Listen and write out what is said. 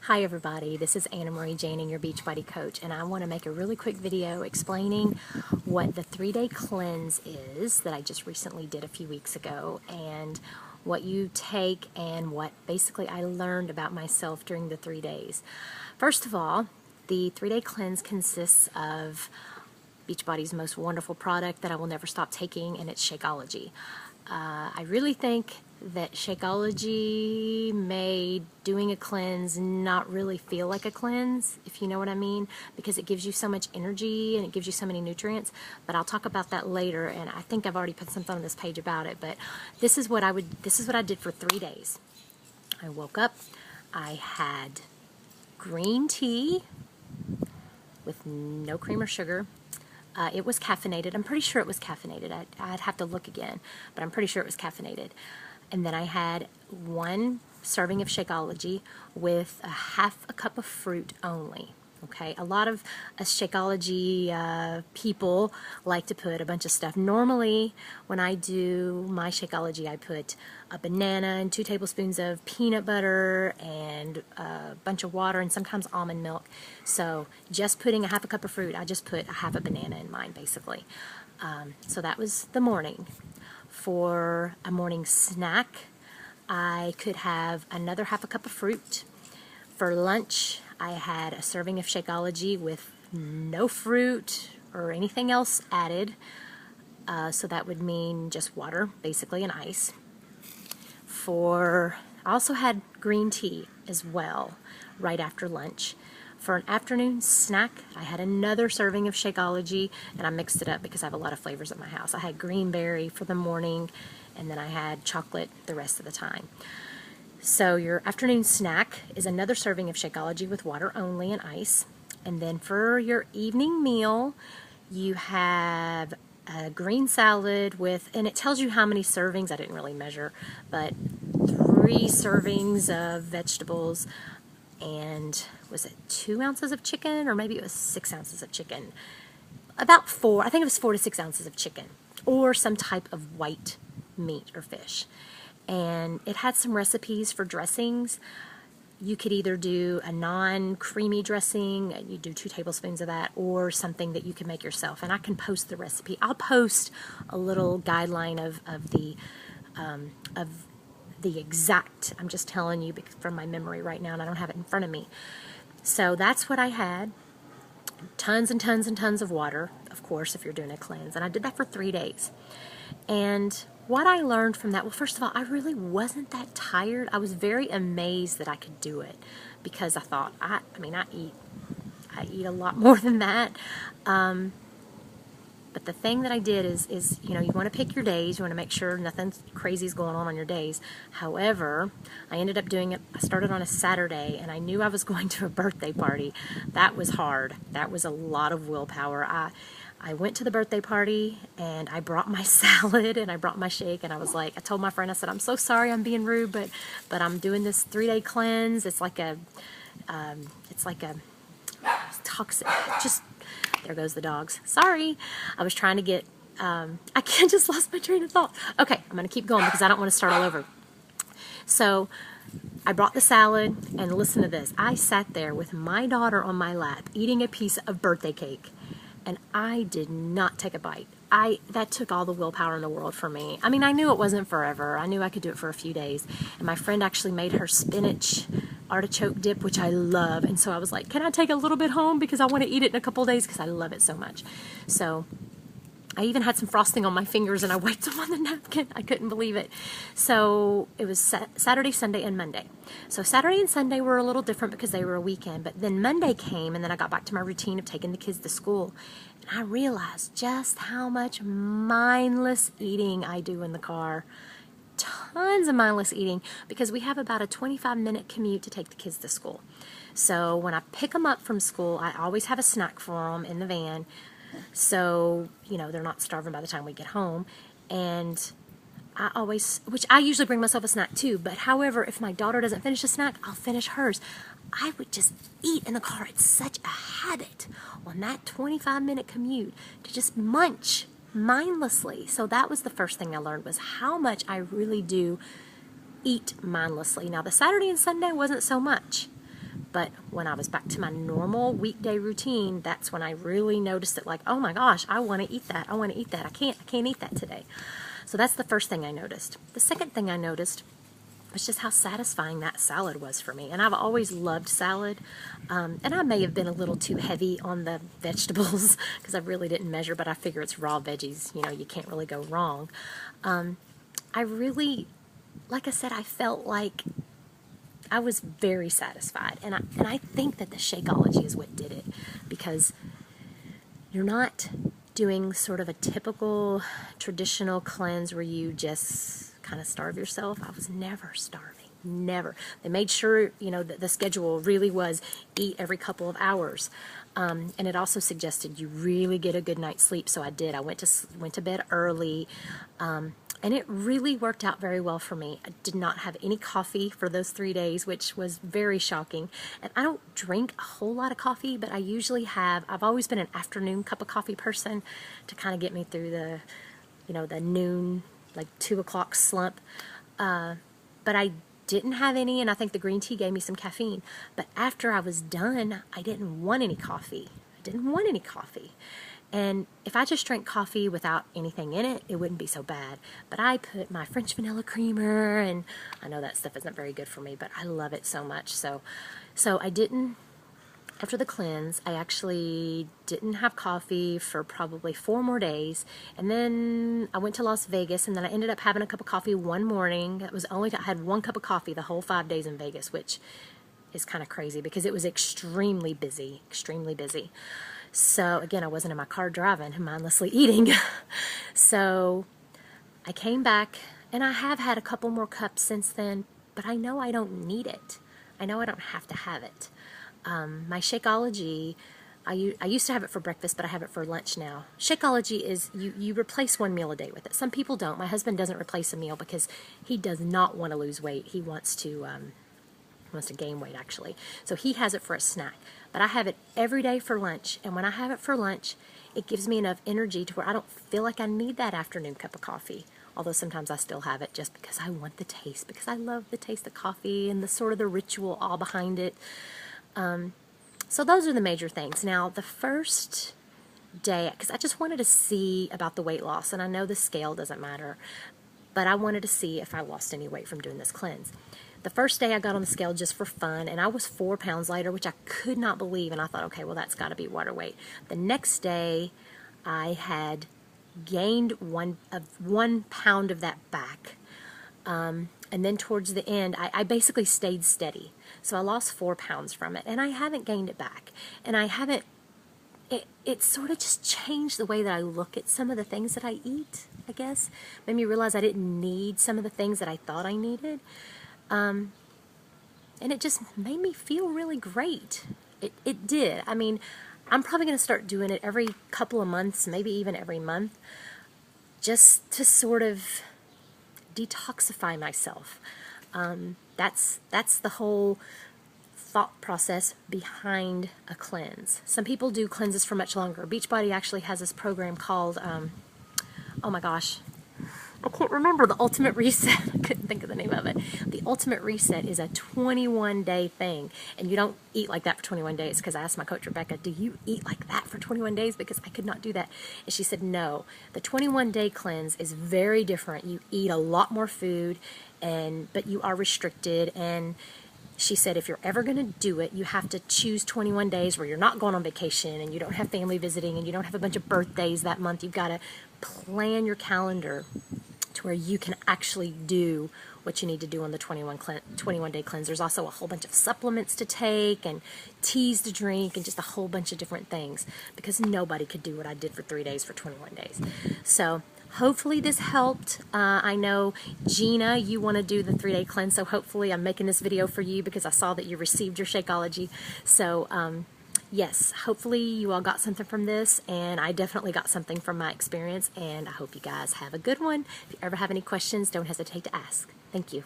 Hi everybody, this is Anna Marie Janing, your Beachbody coach, and I want to make a really quick video explaining what the 3-day cleanse is that I just recently did a few weeks ago, and what you take and what basically I learned about myself during the 3 days. First of all, the 3-day cleanse consists of Beachbody's most wonderful product that I will never stop taking, and it's Shakeology. I really think that Shakeology made doing a cleanse not really feel like a cleanse, if you know what I mean, because it gives you so much energy and it gives you so many nutrients. But I'll talk about that later, and I think I've already put something on this page about it. But this is what I did for 3 days. I woke up, I had green tea with no cream or sugar. It was caffeinated. I'm pretty sure it was caffeinated. I'd have to look again, but I'm pretty sure it was caffeinated. And then I had 1 serving of Shakeology with half a cup of fruit only. Okay, a lot of Shakeology people like to put a bunch of stuff. Normally, when I do my Shakeology, I put a banana and 2 tablespoons of peanut butter and a bunch of water and sometimes almond milk. So just putting a half a cup of fruit, I just put a half a banana in mine, basically. So that was the morning. For a morning snack, I could have another half a cup of fruit. For lunch, I had a serving of Shakeology with no fruit or anything else added. So that would mean just water, basically, and ice. I also had green tea as well, right after lunch. For an afternoon snack, I had another serving of Shakeology, and I mixed it up because I have a lot of flavors at my house. I had green berry for the morning, and then I had chocolate the rest of the time. So your afternoon snack is another serving of Shakeology with water only and ice. And then for your evening meal, you have a green salad with, and it tells you how many servings, I didn't really measure, but 3 servings of vegetables, and was it 2 ounces of chicken, or maybe it was 6 ounces of chicken? About 4, I think it was 4 to 6 ounces of chicken, or some type of white meat or fish. And it had some recipes for dressings. You could either do a non-creamy dressing, and you do 2 tablespoons of that, or something that you can make yourself. And I can post the recipe. I'll post a little guideline of the exact, I'm just telling you from my memory right now, and I don't have it in front of me. So that's what I had. Tons and tons and tons of water, of course, if you're doing a cleanse. And I did that for 3 days. And what I learned from that, well, first of all, I really wasn't that tired. I was very amazed that I could do it, because I thought, I eat a lot more than that. But the thing that I did is, you want to pick your days. You want to make sure nothing crazy is going on your days. However, I ended up doing it. I started on a Saturday, and I knew I was going to a birthday party. That was hard. That was a lot of willpower. I went to the birthday party, and I brought my salad, and I brought my shake, and I was like, I told my friend, I said, I'm so sorry I'm being rude, but I'm doing this 3-day cleanse. It's like a toxic, just, there goes the dogs. Sorry. I was trying to get, I just lost my train of thought. Okay, I'm going to keep going because I don't want to start all over. So I brought the salad, and listen to this. I sat there with my daughter on my lap eating a piece of birthday cake, and I did not take a bite. That took all the willpower in the world for me. I mean, I knew it wasn't forever. I knew I could do it for a few days. And my friend actually made her spinach artichoke dip, which I love. And so I was like, can I take a little bit home, because I want to eat it in a couple days, because I love it so much. So I even had some frosting on my fingers, and I wiped them on the napkin. I couldn't believe it. So it was Saturday, Sunday, and Monday. So Saturday and Sunday were a little different because they were a weekend. But then Monday came, and then I got back to my routine of taking the kids to school. And I realized just how much mindless eating I do in the car. Tons of mindless eating, because we have about a 25-minute commute to take the kids to school. So when I pick them up from school, I always have a snack for them in the van. So, they're not starving by the time we get home. And which I usually bring myself a snack too, but however, if my daughter doesn't finish a snack, I'll finish hers. I would just eat in the car. It's such a habit on that 25-minute commute to just munch mindlessly. So that was the first thing I learned, was how much I really do eat mindlessly. Now, the Saturday and Sunday wasn't so much, But when I was back to my normal weekday routine, that's when I really noticed it, like, oh my gosh, I want to eat that. I want to eat that. I can't eat that today. So that's the first thing I noticed. The second thing I noticed was just how satisfying that salad was for me. And I've always loved salad. And I may have been a little too heavy on the vegetables because I really didn't measure, but I figure it's raw veggies. You know, you can't really go wrong. I really, like I said, I felt like I was very satisfied. And I think that the Shakeology is what did it, because you're not doing sort of a typical traditional cleanse where you just kind of starve yourself. I was never starving, never. They made sure, you know, that the schedule really was eat every couple of hours. And it also suggested you really get a good night's sleep. So I did. I went to bed early. And it really worked out very well for me. I did not have any coffee for those 3 days, which was very shocking. And I don't drink a whole lot of coffee, but I usually have. I've always been an afternoon cup of coffee person to kind of get me through the, you know, the noon, like 2 o'clock slump. But I didn't have any, and I think the green tea gave me some caffeine. But after I was done, I didn't want any coffee. And if I just drank coffee without anything in it, it wouldn't be so bad. But I put my French vanilla creamer, and I know that stuff isn't very good for me, but I love it so much. So I didn't, after the cleanse, I actually didn't have coffee for probably 4 more days. And then I went to Las Vegas, and then I ended up having a cup of coffee one morning. I had 1 cup of coffee the whole 5 days in Vegas, which is kind of crazy because it was extremely busy. So again, I wasn't in my car driving and mindlessly eating. So I came back, and I have had a couple more cups since then, but I know I don't need it. I know I don't have to have it. My Shakeology, I used to have it for breakfast, but I have it for lunch now. Shakeology is, you replace 1 meal a day with it. Some people don't. My husband doesn't replace a meal because he does not want to lose weight. He wants to gain weight, actually. So he has it for a snack. But I have it every day for lunch, and when I have it for lunch, it gives me enough energy to where I don't feel like I need that afternoon cup of coffee. Although sometimes I still have it just because I want the taste, because I love the taste of coffee and the sort of the ritual all behind it. So those are the major things. Now, the first day, because I just wanted to see about the weight loss, and I know the scale doesn't matter, but I wanted to see if I lost any weight from doing this cleanse. The first day I got on the scale just for fun, and I was 4 pounds lighter, which I could not believe, and I thought, okay, well, that's got to be water weight. The next day, I had gained 1 pound of that back, and then towards the end, I basically stayed steady. So I lost 4 pounds from it, and I haven't gained it back, and I haven't, it sort of just changed the way that I look at some of the things that I eat, I guess. Made me realize I didn't need some of the things that I thought I needed. And it just made me feel really great. It did. I mean, I'm probably going to start doing it every couple of months, maybe even every month, just to sort of detoxify myself. That's the whole thought process behind a cleanse. Some people do cleanses for much longer. Beachbody actually has this program called, oh my gosh, I can't remember, the Ultimate Reset. I couldn't think of the name of it. The Ultimate Reset is a 21-day thing, and you don't eat like that for 21 days, because I asked my coach, Rebecca, do you eat like that for 21 days? Because I could not do that. And she said, no. The 21-day cleanse is very different. You eat a lot more food, but you are restricted, and she said if you're ever going to do it, you have to choose 21 days where you're not going on vacation, and you don't have family visiting, and you don't have a bunch of birthdays that month. You've got to plan your calendar to where you can actually do what you need to do on the 21-day cleanse. There's also a whole bunch of supplements to take and teas to drink and just a whole bunch of different things, because nobody could do what I did for 3 days for 21 days. So hopefully this helped. I know, Gina, you want to do the 3-day cleanse, so hopefully I'm making this video for you because I saw that you received your Shakeology. So yes, hopefully you all got something from this, and I definitely got something from my experience, and I hope you guys have a good one. If you ever have any questions, don't hesitate to ask. Thank you.